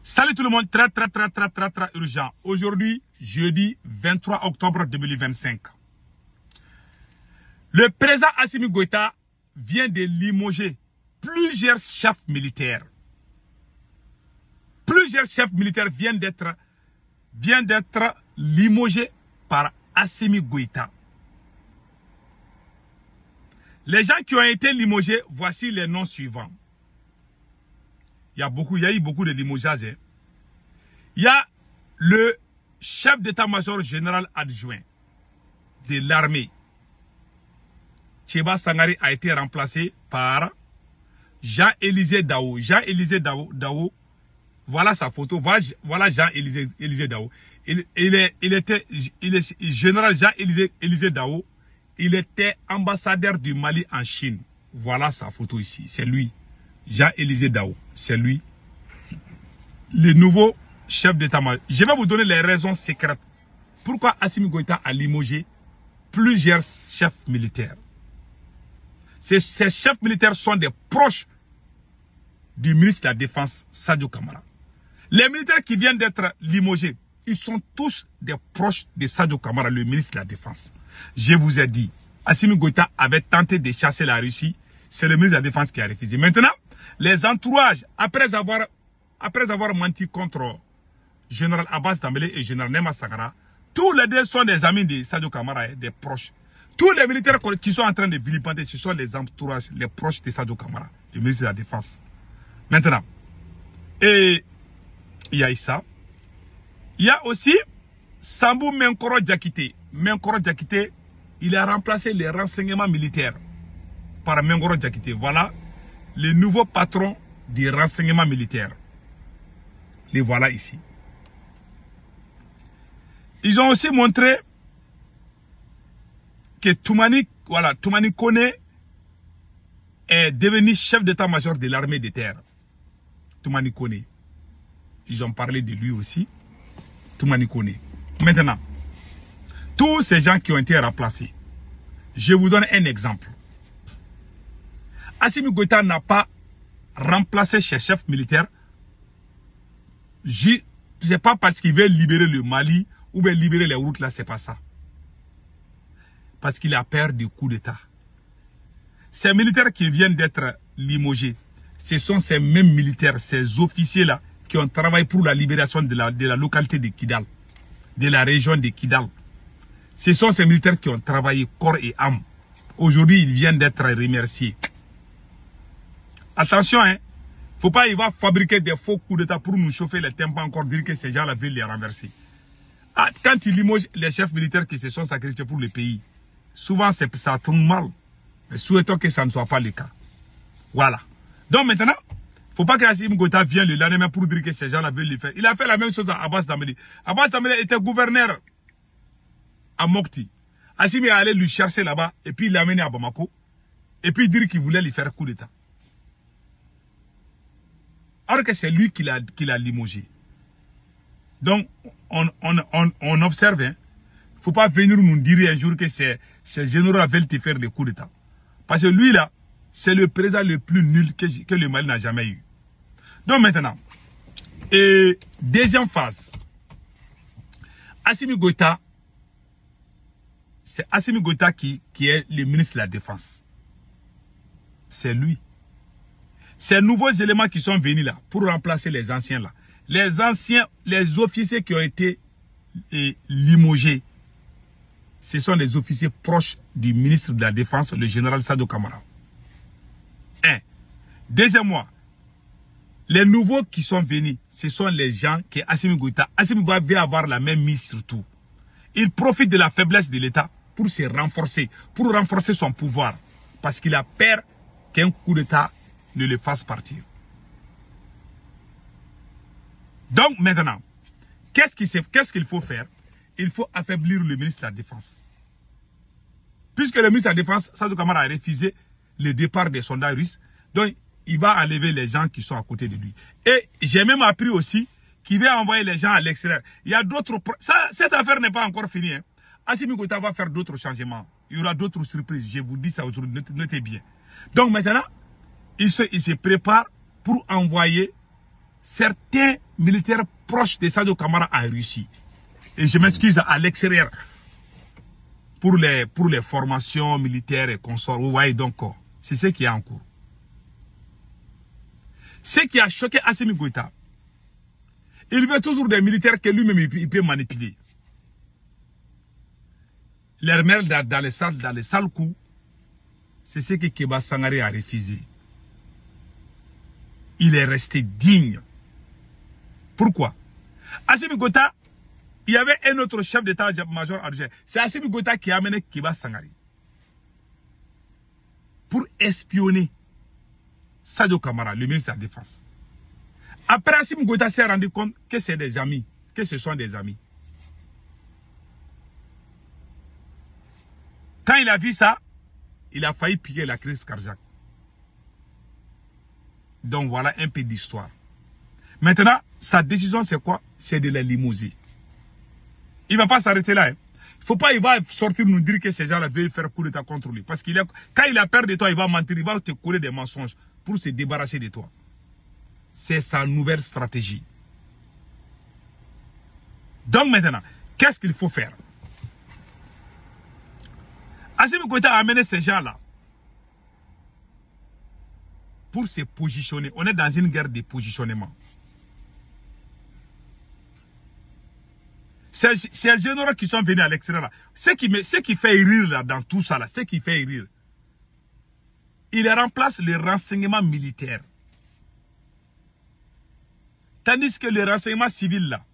Salut tout le monde, très urgent. Aujourd'hui, jeudi 23 octobre 2025. Le président Assimi Goïta vient de limoger plusieurs chefs militaires. Plusieurs chefs militaires viennent d'être limogés par Assimi Goïta. Les gens qui ont été limogés, voici les noms suivants. Il y a eu beaucoup de limogeages. Hein. Il y a le chef d'état-major général adjoint de l'armée. Tcheba Sangari a été remplacé par Jean-Élisée Dao. Jean-Élisée Dao, voilà sa photo. Voilà Jean-Élisée Dao. Il est général Jean-Élisée Dao. Il était ambassadeur du Mali en Chine. Voilà sa photo ici. C'est lui. Jean-Élisée Dao. C'est lui. Le nouveau chef d'état-major. Je vais vous donner les raisons secrètes. Pourquoi Assimi Goïta a limogé plusieurs chefs militaires. Ces chefs militaires sont des proches du ministre de la Défense, Sadio Kamara. Les militaires qui viennent d'être limogés, ils sont tous des proches de Sadio Kamara, le ministre de la Défense. Je vous ai dit, Assimi Goïta avait tenté de chasser la Russie. C'est le ministre de la Défense qui a refusé. Maintenant, les entourages, après avoir menti contre général Abbas Dambélé et général Nema Sangara, tous les deux sont des amis de Sadio Kamara, des proches. Tous les militaires qui sont en train de vilipender, ce sont les entourages, les proches de Sadio Kamara, le ministre de la Défense. Maintenant, et il y a ça. Il y a aussi Sambou Menkoro Diakité. Menkoro Diakité, il a remplacé les renseignements militaires par Menkoro Diakité. Voilà le nouveau patron des renseignements militaires. Les voilà ici. Ils ont aussi montré que Toumani Koné est devenu chef d'état-major de l'armée de terre. Toumani Koné. Ils ont parlé de lui aussi. Toumani Koné. Maintenant, tous ces gens qui ont été remplacés, je vous donne un exemple. Assimi Goïta n'a pas remplacé ses chefs militaires. C'est pas parce qu'il veut libérer le Mali ou bien libérer les routes là, c'est pas ça. Parce qu'il a peur du coup d'État. Ces militaires qui viennent d'être limogés, ce sont ces mêmes militaires, ces officiers-là, qui ont travaillé pour la libération de la localité de Kidal, de la région de Kidal. Ce sont ces militaires qui ont travaillé corps et âme. Aujourd'hui, ils viennent d'être remerciés. Attention, hein. Faut pas, il va fabriquer des faux coups d'État pour nous chauffer les tympans, encore dire que ces gens-là veulent les renverser. Ah, quand ils limogent les chefs militaires qui se sont sacrifiés pour le pays, souvent ça tourne mal. Mais souhaitons que ça ne soit pas le cas. Voilà. Donc maintenant, faut pas que Assimi Goïta vienne le lendemain pour dire que ces gens-là veulent le faire. Il a fait la même chose à Abbas Dambélé. Abbas Dambélé était gouverneur à Mopti. Assimi est allé lui chercher là-bas et puis il l'a amené à Bamako. Et puis dire qu'il voulait lui faire coup d'État. Alors que c'est lui qui l'a limogé. Donc, on observe, hein. Faut pas venir nous dire un jour que ces généraux veulent te faire des coups d'État. Parce que lui là, c'est le président le plus nul que le Mali n'a jamais eu. Donc maintenant, et deuxième phase, Assimi Goïta, c'est Assimi Goïta qui est le ministre de la Défense. C'est lui. Ces nouveaux éléments qui sont venus là, pour remplacer les anciens là, les officiers qui ont été limogés, ce sont les officiers proches du ministre de la Défense, le général Sadio Kamara. Deuxièmement, les nouveaux qui sont venus, ce sont les gens que Assimi Goïta veut avoir la même mise surtout. Il profite de la faiblesse de l'État pour se renforcer, pour renforcer son pouvoir. Parce qu'il a peur qu'un coup d'État ne le fasse partir. Donc maintenant, qu'est-ce qu'il faut faire? Il faut affaiblir le ministre de la Défense. Puisque le ministre de la Défense, Sadio Kamara, a refusé le départ des soldats russes, donc il va enlever les gens qui sont à côté de lui. Et j'ai même appris aussi qu'il va envoyer les gens à l'extérieur. Il y a d'autres... Cette affaire n'est pas encore finie. Hein. Assimi Goïta va faire d'autres changements. Il y aura d'autres surprises. Je vous dis ça aujourd'hui. Notez bien. Donc maintenant, il se prépare pour envoyer certains militaires proches de Sadio Camara en Russie. Et je m'excuse à l'extérieur pour les formations militaires et consorts. Vous voyez donc, c'est ce qui est en cours. Ce qui a choqué Assimi Goïta, il veut toujours des militaires que lui-même il peut manipuler. Leur mère dans les sales coups, c'est ce que Kéba Sangaré a refusé. Il est resté digne. Pourquoi? Assimi Goïta, il y avait un autre chef d'état-major adjoint. C'est Assimi Goïta qui a amené Kéba Sangaré pour espionner Sadio Camara, le ministre de la Défense. Après, Assimi Goïta s'est rendu compte que c'est des amis, que ce sont des amis. Quand il a vu ça, il a failli piquer la crise cardiaque. Donc voilà un peu d'histoire. Maintenant, sa décision c'est quoi? C'est de les limouser. Il ne va pas s'arrêter là. Hein. Faut pas, il va sortir nous dire que ces gens-là veulent faire coup d'état contre lui. Parce qu'il quand il a peur de toi, il va mentir, il va te couler des mensonges pour se débarrasser de toi. C'est sa nouvelle stratégie. Donc maintenant, qu'est-ce qu'il faut faire? Assimi Goïta a amené ces gens-là pour se positionner. On est dans une guerre de positionnement. Ces généraux qui sont venus à l'extérieur, ce qui fait rire là, dans tout ça, là, ce qui fait rire, il remplace le renseignement militaire. Tandis que le renseignement civil là,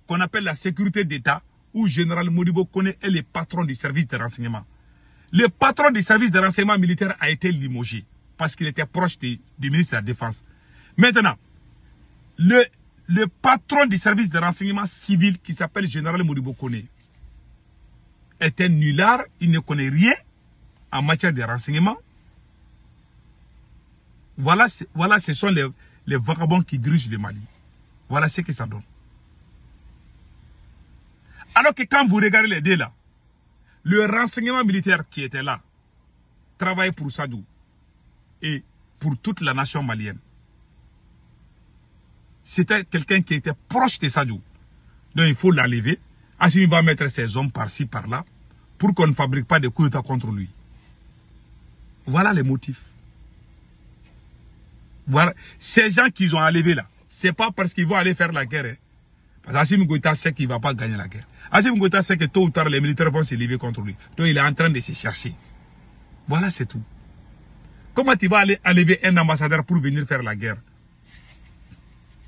qu'on appelle la sécurité d'État, où Général Modibo Kone est le patron du service de renseignement. Le patron du service de renseignement militaire a été limogé parce qu'il était proche du ministre de la Défense. Maintenant, le patron du service de renseignement civil qui s'appelle Général Modibo Kone est un nulard, il ne connaît rien en matière de renseignement. Voilà, ce sont les vagabonds qui dirigent le Mali. Voilà ce que ça donne. Alors que quand vous regardez les deux là, le renseignement militaire qui était là, travaillait pour Sadio et pour toute la nation malienne. C'était quelqu'un qui était proche de Sadio. Donc il faut l'enlever. Assimi va mettre ses hommes par-ci, par-là, pour qu'on ne fabrique pas de coups d'État contre lui. Voilà les motifs. Voilà. Ces gens qu'ils ont enlevés là, c'est pas parce qu'ils vont aller faire la guerre. Hein. Parce qu'Assimi Goïta sait qu'il ne va pas gagner la guerre. Assimi Goïta sait que tôt ou tard, les militaires vont se lever contre lui. Donc il est en train de se chercher. Voilà, c'est tout. Comment tu vas aller enlever un ambassadeur pour venir faire la guerre?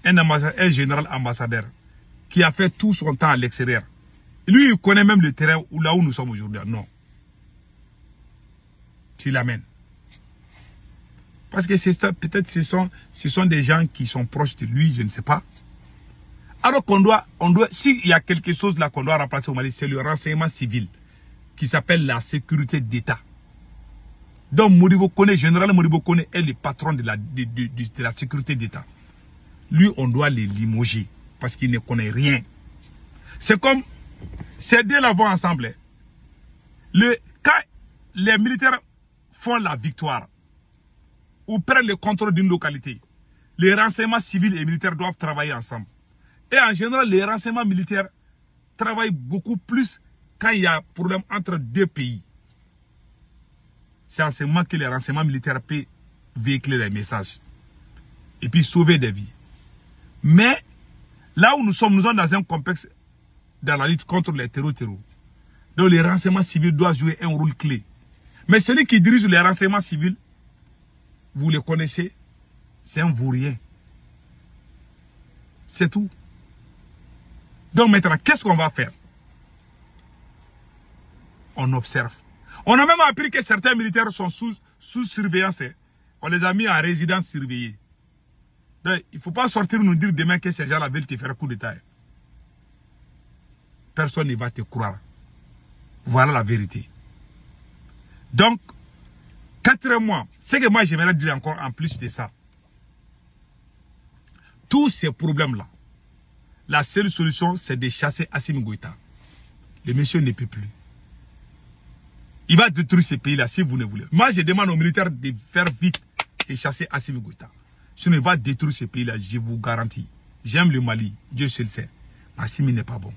Un général ambassadeur qui a fait tout son temps à l'extérieur. Lui, il connaît même le terrain là où nous sommes aujourd'hui. Non. Tu l'amènes. Parce que peut-être ce sont des gens qui sont proches de lui, je ne sais pas. Alors s'il y a quelque chose là qu'on doit remplacer au Mali, c'est le renseignement civil qui s'appelle la sécurité d'État. Donc Modibo Kone, Général Modibo Kone est le patron de la sécurité d'État. Lui, on doit les limoger parce qu'il ne connaît rien. C'est comme ces deux-là vont ensemble. Quand les militaires font la victoire ou prennent le contrôle d'une localité, les renseignements civils et militaires doivent travailler ensemble. Et en général, les renseignements militaires travaillent beaucoup plus quand il y a problème entre deux pays. C'est en ce moment que les renseignements militaires peuvent véhiculer les messages et puis sauver des vies. Mais là où nous sommes dans un complexe dans la lutte contre les terroristes. Donc les renseignements civils doivent jouer un rôle clé. Mais celui qui dirige les renseignements civils, vous le connaissez, c'est un vaurien. C'est tout. Donc maintenant, qu'est-ce qu'on va faire? On observe. On a même appris que certains militaires sont sous surveillance. On les a mis en résidence surveillée. Donc, il ne faut pas sortir nous dire demain que ces gens-là veulent te faire coup d'état. Personne ne va te croire. Voilà la vérité. Donc, 4 mois, ce que moi j'aimerais dire encore en plus de ça, tous ces problèmes-là, la seule solution, c'est de chasser Assimi Goïta. Le monsieur ne peut plus. Il va détruire ce pays-là si vous ne voulez. Moi, je demande aux militaires de faire vite et chasser Assimi Goïta. Sinon, il va détruire ce pays-là, je vous garantis. J'aime le Mali, Dieu seul sait. Assimi n'est pas bon.